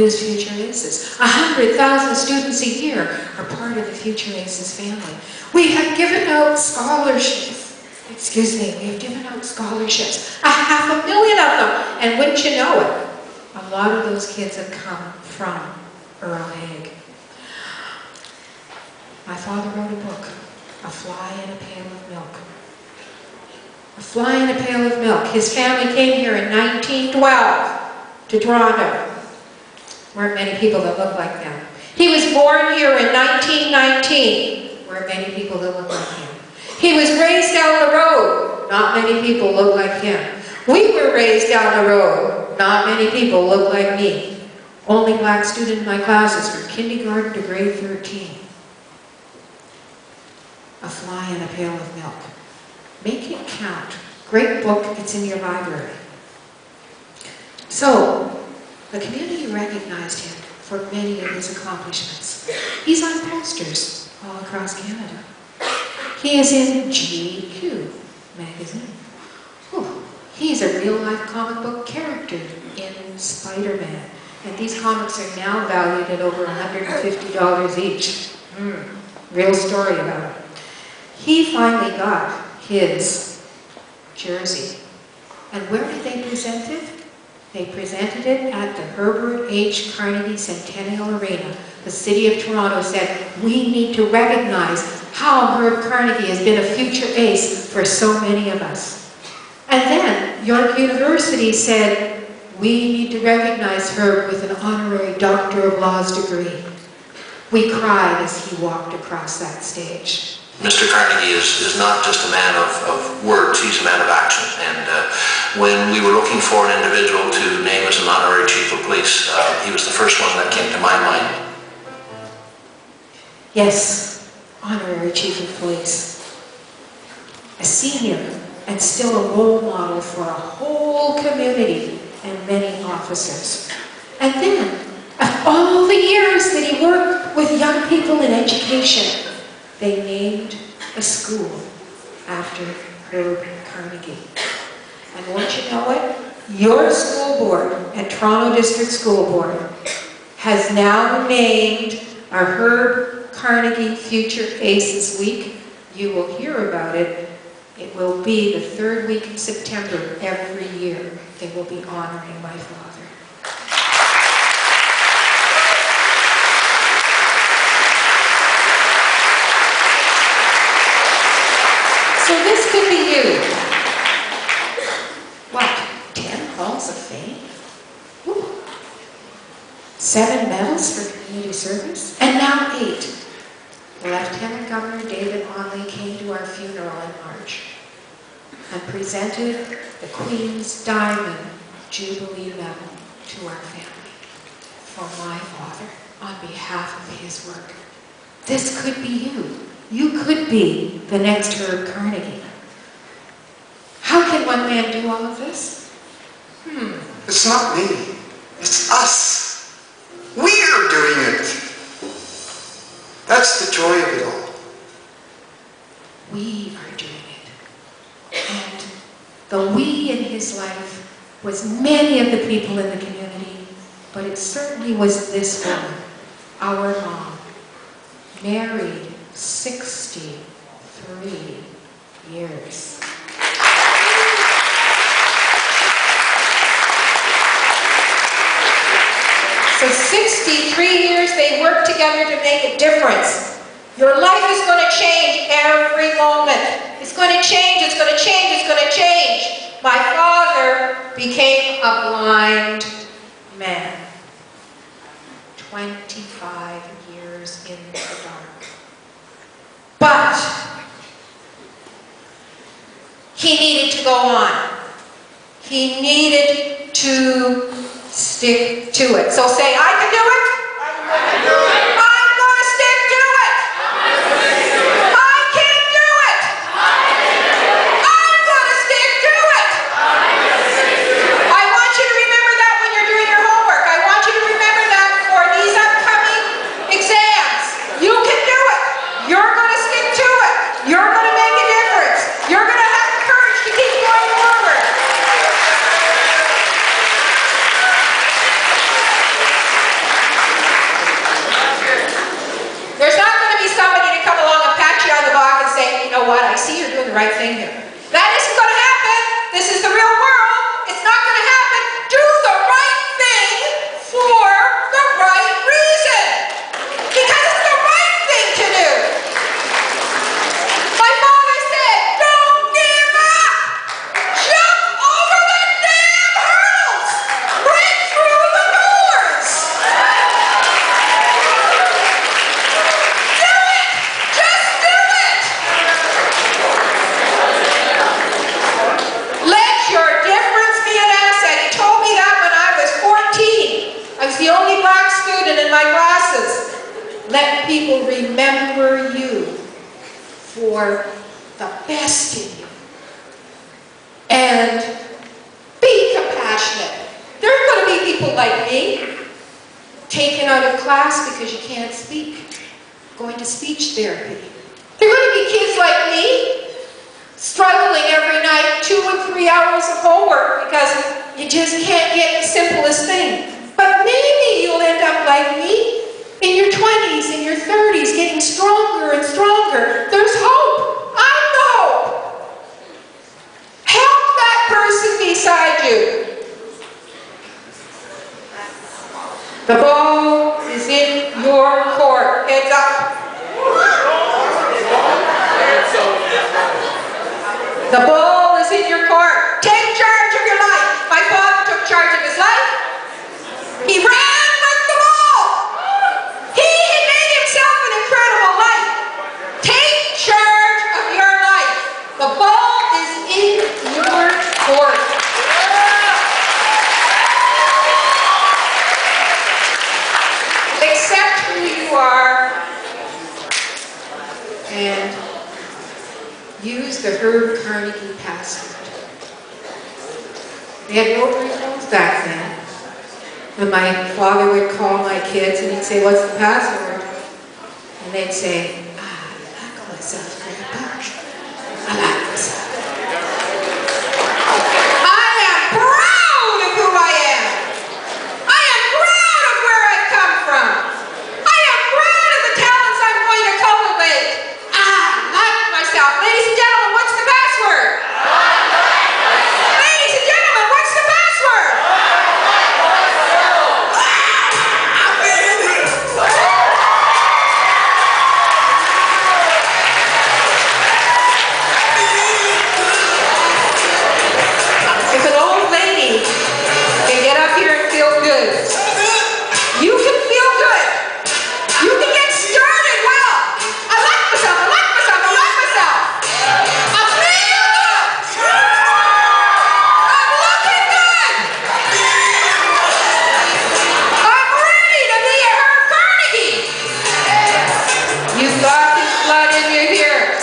use Future Aces. 100,000 students a year are part of the Future Aces family. We have given out scholarships. Excuse me, we have given out scholarships. 500,000 of them. And wouldn't you know it, a lot of those kids have come from Earl Haig. My father wrote a book, A Fly in a Pail of Milk. A fly in a pail of milk. His family came here in 1912 to Toronto. Weren't many people that looked like them. He was born here in 1919. Weren't many people that looked like him. He was raised down the road. Not many people look like him. We were raised down the road. Not many people look like me. Only black student in my classes from kindergarten to grade 13. A Fly in a Pail of Milk. Make it count. Great book, it's in your library. So, the community recognized him for many of his accomplishments. He's on posters all across Canada. He is in GQ magazine. Whew. He's a real-life comic book character in Spider-Man. And these comics are now valued at over $150 each. Real story about it. He finally got his jersey. And where did they present it? They presented it at the Herbert H. Carnegie Centennial Arena. The city of Toronto said, we need to recognize how Herb Carnegie has been a future ace for so many of us. And then York University said, we need to recognize Herb with an honorary Doctor of Laws degree. We cried as he walked across that stage. Mr. Carnegie is not just a man of words, he's a man of action. And when we were looking for an individual to name as an honorary chief of police, he was the first one that came to my mind. Yes, honorary chief of police. A senior and still a role model for a whole community and many officers. And then, of all the years that he worked with young people in education, they named a school after Herb Carnegie. And won't you know it? Your school board at Toronto District School Board has now named our Herb Carnegie Future Aces Week. You will hear about it. It will be the third week in September every year. They will be honoring my father. So this could be you. What? 10 Halls of Fame? Ooh. 7 medals for community service? And now 8. Lieutenant Governor David Onley came to our funeral in March and presented the Queen's Diamond Jubilee Medal to our family for my father on behalf of his work. This could be you. You could be the next Herb Carnegie. How can one man do all of this? It's not me. It's us. We're doing it. That's the joy of it all. We are doing it. And the we in his life was many of the people in the community, but it certainly was this woman, our mom, married 63 years. So 63 years they worked together to make a difference. Your life is going to change every moment. It's going to change, it's going to change, it's going to change. My father became a blind man. 25 years in the dark. But he needed to go on. He needed to stick to it. So say, I can do it. I can do it. I'm going to stick to it. I can do it. I'm going to stick to it. I want you to remember that when you're doing your homework. I want you to remember that for these upcoming exams. You can do it. You're going to stick to it. You're going to make a difference. You're going to have the courage to keep going forward. the right thing here. That isn't going to happen. This is the real world. It's not going to happen. Do the right thing for the right reason. Because it's the right thing to do. My father said, don't give up. Jump over the damn hurdles. Break through the doors. Do it. Just do it. Let your difference be an asset. He told me that when I was 14. I was the only black student in my classes. Let people remember you for the best in you. And be compassionate. There are going to be people like me, taken out of class because you can't speak, going to speech therapy. There are going to be kids like me, struggling every night, 2 and 3 hours of homework because you just can't get the simplest thing. But maybe you'll end up like me, in your 20s, in your 30s, getting stronger and stronger. There's hope. I'm the hope. Help that person beside you. The ball is in your court. Heads up. The ball is in your court. Take charge of your life. My father took charge of his life. He ran with the ball. He had made himself an incredible life. Take charge of your life. The ball is in your court. Accept who you are and use the Herb Carnegie password. They had rotary phones back then. And my father would call my kids and he'd say, what's the password? And they'd say, I like myself, Grandpa. I like myself. I am proud of who I am. I am proud of where I've come from. I am proud of the talents I'm going to cultivate. I like myself. Ladies and gentlemen, what's the password? Ladies and gentlemen, what's the password? If an old lady can get up here and feel good, you can feel good. You can get started well. I like myself, I like myself, I like myself. I feel good. I'm looking good. I'm ready to be a Herb Carnegie. You've got this blood in you here.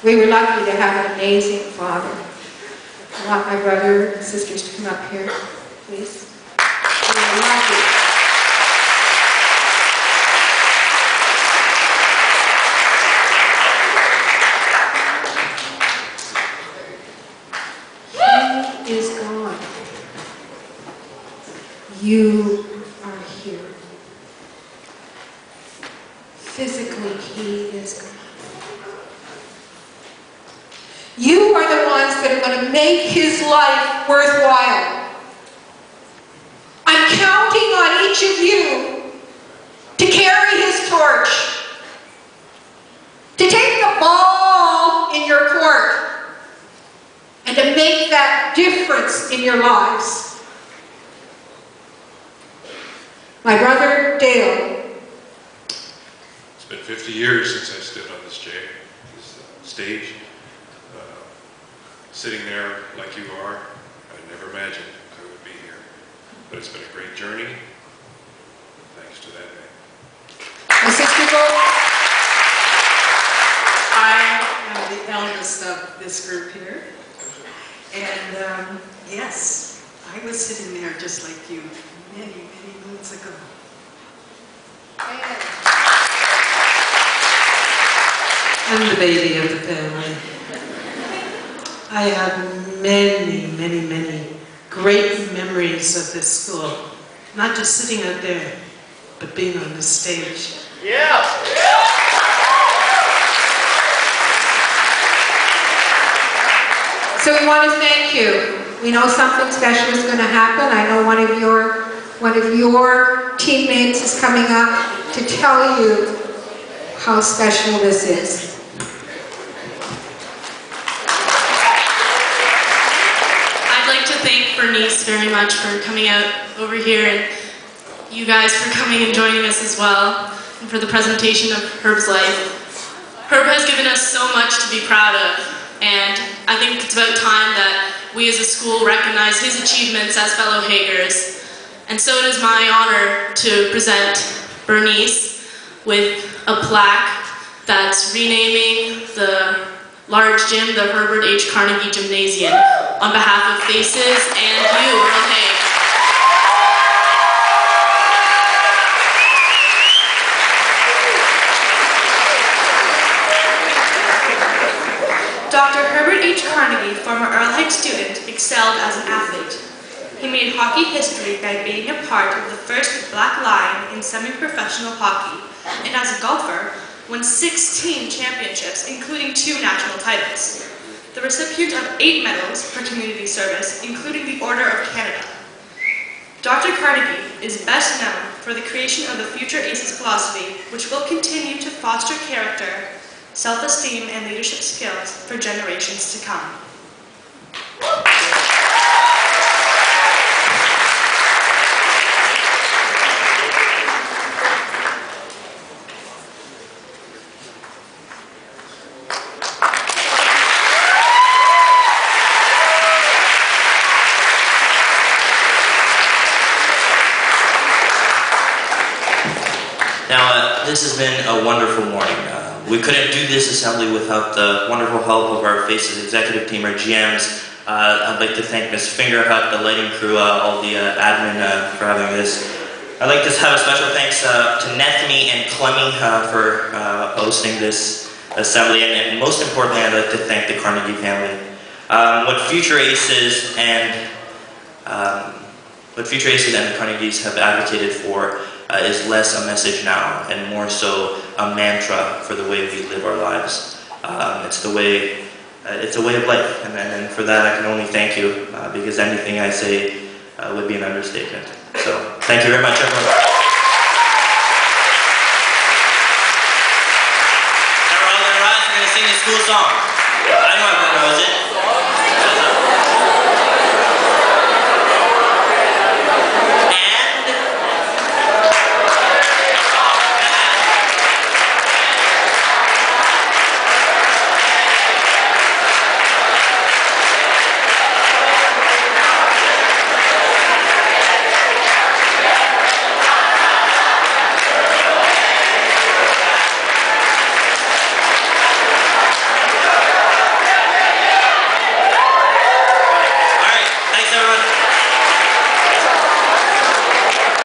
We were lucky to have an amazing father. I want my brother and sisters to come up here, please. We were lucky. He is gone. You are here. Physically, he is gone. You are the ones that are going to make his life worthwhile. I'm counting on each of you to carry his torch, to take the ball in your court, and to make that difference in your lives. My brother Dale. It's been 50 years since I stood on this stage. Sitting there like you are, I never imagined I would be here. But it's been a great journey, thanks to that man. My sister Gold. I am the eldest of this group here. And yes, I was sitting there just like you many, many moons ago. I'm the baby of the family. I have many, many, many great memories of this school. not just sitting out there, but being on the stage. Yeah. So we want to thank you. We know something special is going to happen. I know one of your teammates is coming up to tell you how special this is. I'd like to thank Bernice very much for coming out over here, and you guys for coming and joining us as well, and for the presentation of Herb's life. Herb has given us so much to be proud of, and I think it's about time that we as a school recognize his achievements as fellow Haigers. And so it is my honor to present Bernice with a plaque that's renaming the large gym the Herbert H. Carnegie Gymnasium on behalf of FACES and you, Earl Haig. Dr. Herbert H. Carnegie, former Earl Haig student, excelled as an athlete. He made hockey history by being a part of the first black line in semi-professional hockey, and as a golfer, won 16 championships, including 2 national titles. The recipient of 8 medals for community service, including the Order of Canada. Dr. Carnegie is best known for the creation of the Future Aces philosophy, which will continue to foster character, self-esteem, and leadership skills for generations to come. Now, this has been a wonderful morning. We couldn't do this assembly without the wonderful help of our FACES executive team, our GMs. I'd like to thank Ms. Fingerhut, the lighting crew, all the admin for having this. I'd like to have a special thanks to Nethany and Clemmy for hosting this assembly, and most importantly, I'd like to thank the Carnegie family. What Future Aces and the Carnegies have advocated for is less a message now and more so a mantra for the way we live our lives. It's a way of life, and for that I can only thank you, because anything I say would be an understatement. So thank you very much, everyone. Now we're all going to rise, we're going to sing the school song.